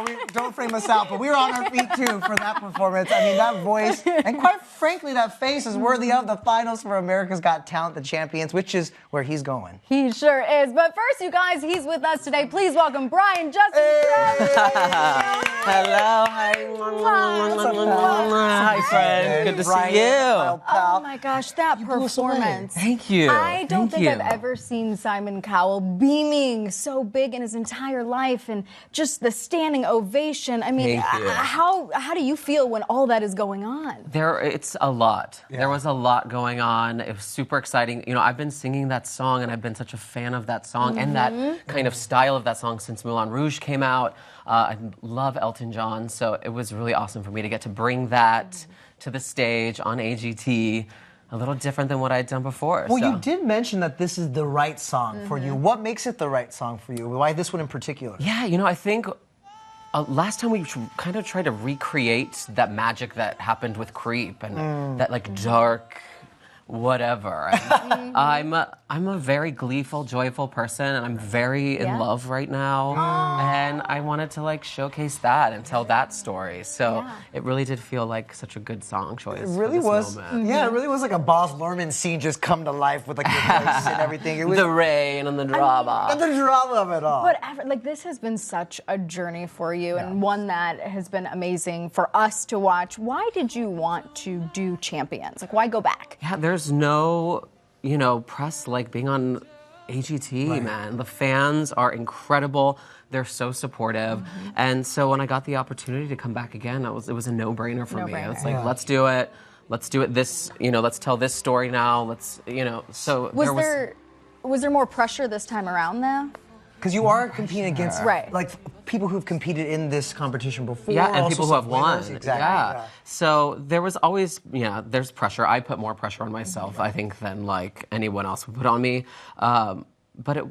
well, don't frame us out, but we were on our feet too for that performance. I mean, that voice, and quite frankly, that face is worthy of the finals for America's Got Talent, the champions, which is where he's going. He sure is. But first, you guys, he's with us today. Please welcome Brian Justin. Hello, hi. Hi, friend. Good to see you. Oh my gosh, that performance. Thank you. I don't think I've ever seen Simon Cowell beaming so big in his entire life, and just the standing ovation. I mean, how do you feel when all that is going on? It's a lot. Yeah. There was a lot going on. It was super exciting. You know, I've been singing that song, and I've been such a fan of that song and that kind of style of that song since Moulin Rouge came out. I love Elton John, so it was really awesome for me to get to bring that to the stage on AGT. A little different than what I'd done before. Well, you did mention that this is the right song for you. What makes it the right song for you? Why this one in particular? Yeah, you know, I think last time we kind of tried to recreate that magic that happened with Creep and that like dark whatever. I'm a very gleeful, joyful person, and I'm very in love right now. And I wanted to like showcase that and tell that story. So it really did feel like such a good song choice. It really was. Yeah, it really was like a Boss Lerman scene just come to life with like your voice and everything. It was the rain and the drama. And the drama of it all. But like this has been such a journey for you, and one that has been amazing for us to watch. Why did you want to do Champions? Like, why go back? Yeah, there's no, press like being on AGT, man. The fans are incredible. They're so supportive. And so when I got the opportunity to come back again, it was a no-brainer for me. I was like, let's do it. Let's do it this, let's tell this story now. Let's, so was there more pressure this time around though? Because you are competing against like people who've competed in this competition before. Yeah, and people who have won. Exactly. Yeah. So there was always, there's pressure. I put more pressure on myself, I think, than like anyone else would put on me. But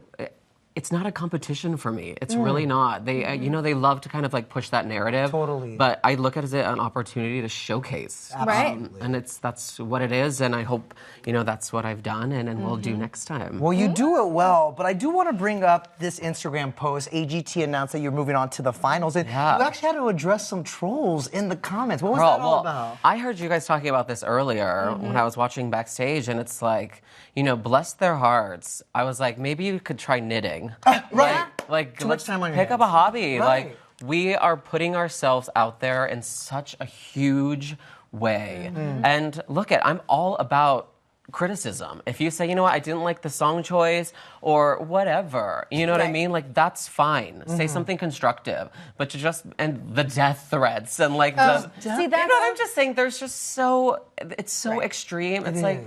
it's not a competition for me. It's really not. They, they love to kind of like push that narrative. Totally. But I look at it as an opportunity to showcase. Absolutely. And that's what it is. And I hope, that's what I've done and will do next time. Well, you do it well, but I do want to bring up this Instagram post. AGT announced that you're moving on to the finals. And you actually had to address some trolls in the comments. What was that all about? I heard you guys talking about this earlier when I was watching backstage, and it's like, bless their hearts. I was like, maybe you could try knitting. Like Too much time on your pick hands. up a hobby. Right. Like, we are putting ourselves out there in such a huge way. And I'm all about criticism. If you say, I didn't like the song choice or whatever, you know what I mean? Like, that's fine. Say something constructive. But and the death threats and like See, that's I'm just saying there's just it's so extreme. It's like,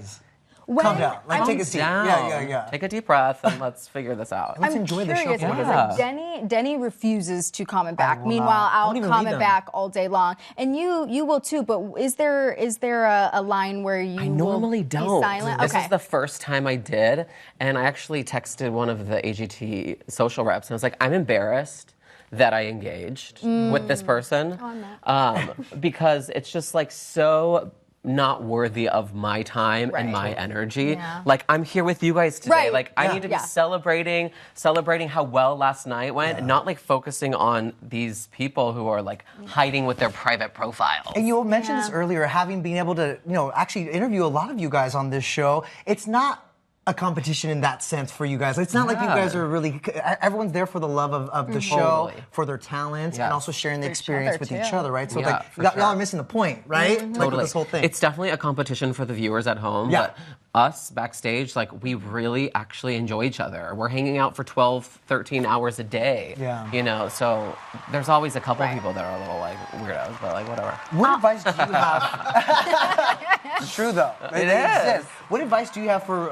calm down. Like, take a seat. Yeah. Take a deep breath and let's figure this out. Let's enjoy the show. Because Denny refuses to comment back. Meanwhile, I'll comment back all day long, and you will too. But is there a line where you normally don't. Be silent? This is the first time I did, and I actually texted one of the AGT social reps, and I was like, I'm embarrassed that I engaged with this person because it's just like so not worthy of my time and my energy. Yeah. Like, I'm here with you guys today. Like, I need to be celebrating how well last night went, and not like focusing on these people who are like hiding with their private profiles. And you mentioned this earlier, having been able to, actually interview a lot of you guys on this show. It's not a competition in that sense for you guys. It's not like you guys are really, everyone's there for the love of the show, for their talent, and also sharing the experience with each other, right? So like, y'all are missing the point, right? Like, with this whole thing. It's definitely a competition for the viewers at home, but us backstage, like, we really actually enjoy each other. We're hanging out for 12, 13 hours a day, so there's always a couple people that are a little like weirdos, but like, whatever. What advice do you have? It's true though. It is. What advice do you have for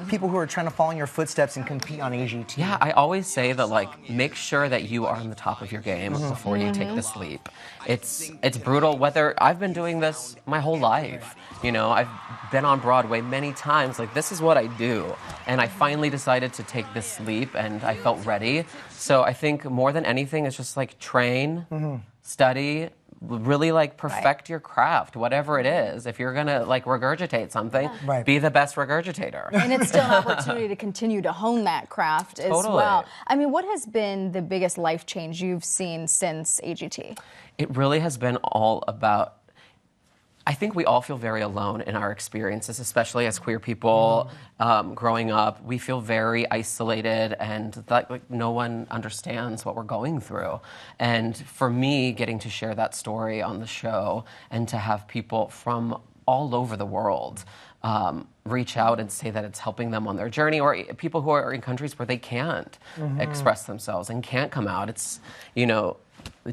people who are trying to follow in your footsteps and compete on AGT? Yeah, I always say that, like, make sure that you are on the top of your game before you take this leap. It's brutal. I've been doing this my whole life. I've been on Broadway many times. Like, this is what I do. And I finally decided to take this leap, and I felt ready. So I think more than anything, it's just like train, study, really like perfect your craft, whatever it is. If you're gonna like regurgitate something, be the best regurgitator. And it's still an opportunity to continue to hone that craft as well. I mean, what has been the biggest life change you've seen since AGT? It really has been all about, I think we all feel very alone in our experiences, especially as queer people growing up. We feel very isolated and that like no one understands what we're going through. And for me, getting to share that story on the show and to have people from all over the world reach out and say that it's helping them on their journey, or people who are in countries where they can't express themselves and can't come out. It's, you know,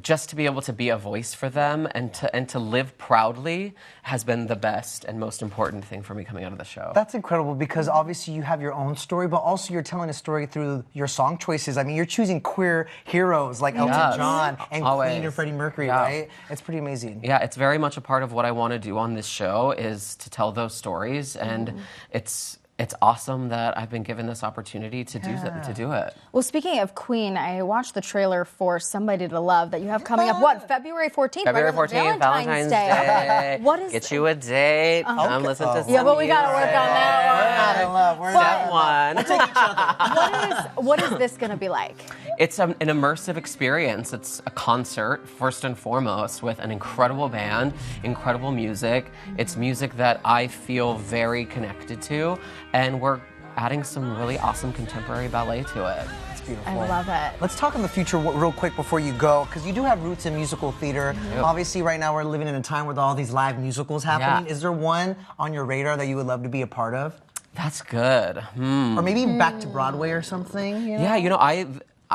just to be able to be a voice for them and to live proudly has been the best and most important thing for me coming out of the show. That's incredible because obviously you have your own story, but also you're telling a story through your song choices. I mean, you're choosing queer heroes like Elton John and Queen or Freddie Mercury, right? It's pretty amazing. Yeah, it's very much a part of what I want to do on this show is to tell those stories, and it's awesome that I've been given this opportunity to do it. Well, speaking of Queen, I watched the trailer for Somebody to Love that you have coming up, what, February 14th? February 14th, Valentine's Day. What is... Get you a date. Come listen to some Yeah, but we got to work on that one. We're not in love. We're Step one. We'll take each other. What is this going to be like? It's an immersive experience. It's a concert, first and foremost, with an incredible band, incredible music. It's music that I feel very connected to, and we're adding some really awesome contemporary ballet to it. It's beautiful. I love it. Let's talk on the future real quick before you go, because you do have roots in musical theater. Obviously, right now we're living in a time with all these live musicals happening. Is there one on your radar that you would love to be a part of? That's good. Or maybe back to Broadway or something? You know? Yeah, you know,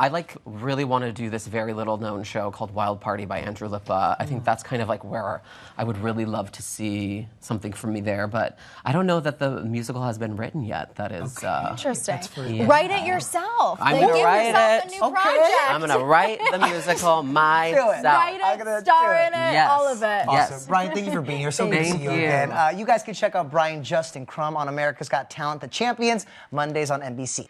I like really want to do this very little known show called Wild Party by Andrew Lippa. I think that's kind of like where I would really love to see something from me there, but I don't know that the musical has been written yet. That is interesting. Write it yourself. I'm gonna write yourself it. A new project. I'm gonna write the musical myself. Write it, star in it, all of it. Awesome. Yes. Brian, thank you for being here. So good to see you again. You guys can check out Brian, Justin, Crum on America's Got Talent, The Champions, Mondays on NBC.